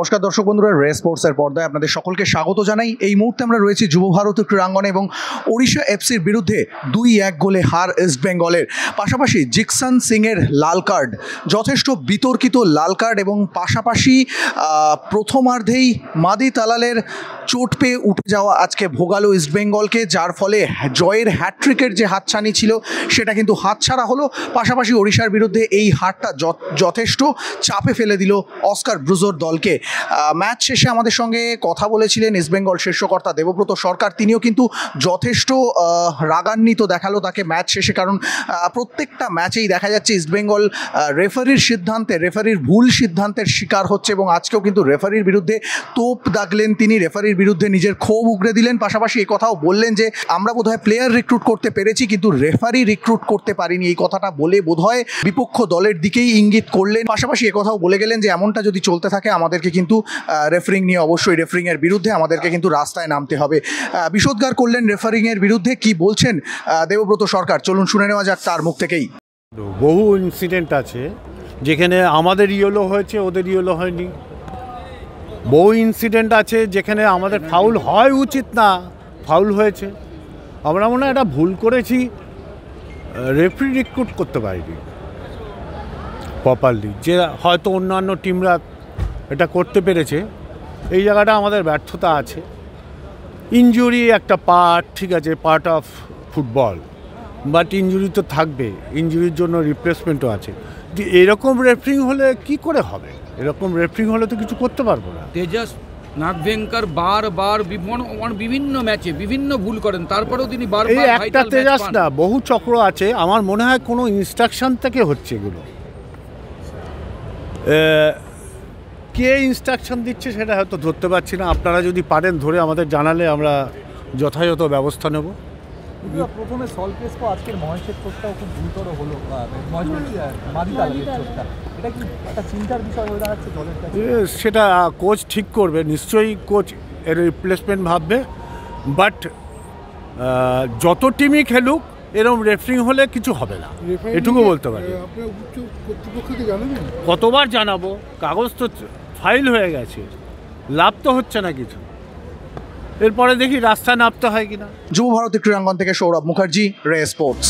নমস্কার দর্শক বন্ধুরা, রে স্পোর্টসের পর্দায় আপনাদের সকলকে স্বাগত জানাই। এই মুহূর্তে আমরা রয়েছি যুব ভারত ক্রীড়াঙ্গনে এবং ওড়িশা এফসির বিরুদ্ধে 2-1 গোলে হার ইস্ট বেঙ্গলের। পাশাপাশি জিকসন সিংয়ের লাল কার্ড, যথেষ্ট বিতর্কিত লাল কার্ড, এবং পাশাপাশি প্রথমার্ধেই মাদি তালালের চোট পেয়ে উঠে যাওয়া আজকে ভোগালো ইস্ট বেঙ্গলকে, যার ফলে জয়ের হ্যাটট্রিকের যে হাতছানি ছিল সেটা কিন্তু হাতছাড়া হলো। পাশাপাশি ওড়িশার বিরুদ্ধে এই হারটা যথেষ্ট চাপে ফেলে দিল অস্কার ব্রুজোর দলকে। ম্যাচ শেষে আমাদের সঙ্গে কথা বলেছিলেন ইস্টবেঙ্গল শীর্ষকর্তা দেবব্রত সরকার। তিনিও কিন্তু যথেষ্ট রাগান্বিত দেখালো তাকে ম্যাচ শেষে, কারণ প্রত্যেকটা ম্যাচেই দেখা যাচ্ছে ইস্টবেঙ্গল রেফারির ভুল সিদ্ধান্তের শিকার হচ্ছে, এবং আজকেও কিন্তু রেফারির বিরুদ্ধে তোপ দাগলেন তিনি, রেফারির বিরুদ্ধে নিজের ক্ষোভ উগড়ে দিলেন। পাশাপাশি এই কথাও বললেন যে আমরা বোধহয় প্লেয়ার রিক্রুট করতে পেরেছি কিন্তু রেফারি রিক্রুট করতে পারিনি। এই কথাটা বলে বোধহয় বিপক্ষ দলের দিকেই ইঙ্গিত করলেন। পাশাপাশি এ কথাও বলে গেলেন যে এমনটা যদি চলতে থাকে আমাদেরকে কিন্তু রেফারিং নিয়ে অবশ্যই রেফারিংয়ের বিরুদ্ধে আমাদেরকে কিন্তু রাস্তায় নামতে হবে। বিষোদ্গার করলেন রেফারিংয়ের বিরুদ্ধে। কি বলছেন দেবব্রত সরকার, চলুন শুনে নেওয়া যাক তার মুখ থেকেই। বহু ইনসিডেন্ট আছে যেখানে আমাদের ইয়েলো হয়েছে, ওদের ইয়েলো হয়নি। বহু ইনসিডেন্ট আছে যেখানে আমাদের ফাউল হয় উচিত না, ফাউল হয়েছে। আমরা মনে হয় এটা ভুল করেছি, রেফারি রিক্রুট করতে পারিনি প্রপারলি, যে হয়তো অন্যান্য টিমরা এটা করতে পেরেছে। এই জায়গাটা আমাদের ব্যর্থতা আছে। ইনজুরি একটা পার্ট, ঠিক আছে, part of football, but injury তো থাকবে, ইনজুরির জন্য রিপ্লেসমেন্টও আছে। এরকম রেফারিং হলে কি করে হবে? এরকম রেফারিং হলে তো কিছু করতে পারবো না। তেজস নাগভেঙ্কর বারবার বিভিন্ন ম্যাচে বিভিন্ন ভুল করেন, তারপরেও তিনি বারবার একটা তেজস না, বহু চক্র আছে। আমার মনে হয় কোনো ইনস্ট্রাকশন থেকে হচ্ছে এগুলো। কে ইনস্ট্রাকশন দিচ্ছে সেটা হয়তো ধরতে পারছি না। আপনারা যদি পারেন ধরে আমাদের জানালে আমরা যথাযথ ব্যবস্থা নেব। প্রথমে সলকেস্কো, আজকের মহেশের চোটটাও খুব গুরুতর হলো, এটা কি একটা চিন্তার বিষয় হয়ে দাঁড়াচ্ছে দলের কাছে? সেটা কোচ ঠিক করবে, নিশ্চয়ই কোচ এর রিপ্লেসমেন্ট ভাববে। বাট যত টিমই খেলুক এরকম রেফারিং হলে কিছু হবে না, এটুকু বলতে পারি। কতবার জানাবো, কাগজ তো ফাইল হয়ে গেছে, লাভ তো হচ্ছে না কিছু। এরপরে দেখি রাস্তায় নামতে হয় কিনা। যুব ভারতী ক্রীড়াঙ্গন থেকে সৌরভ মুখার্জি, রে স্পোর্টস।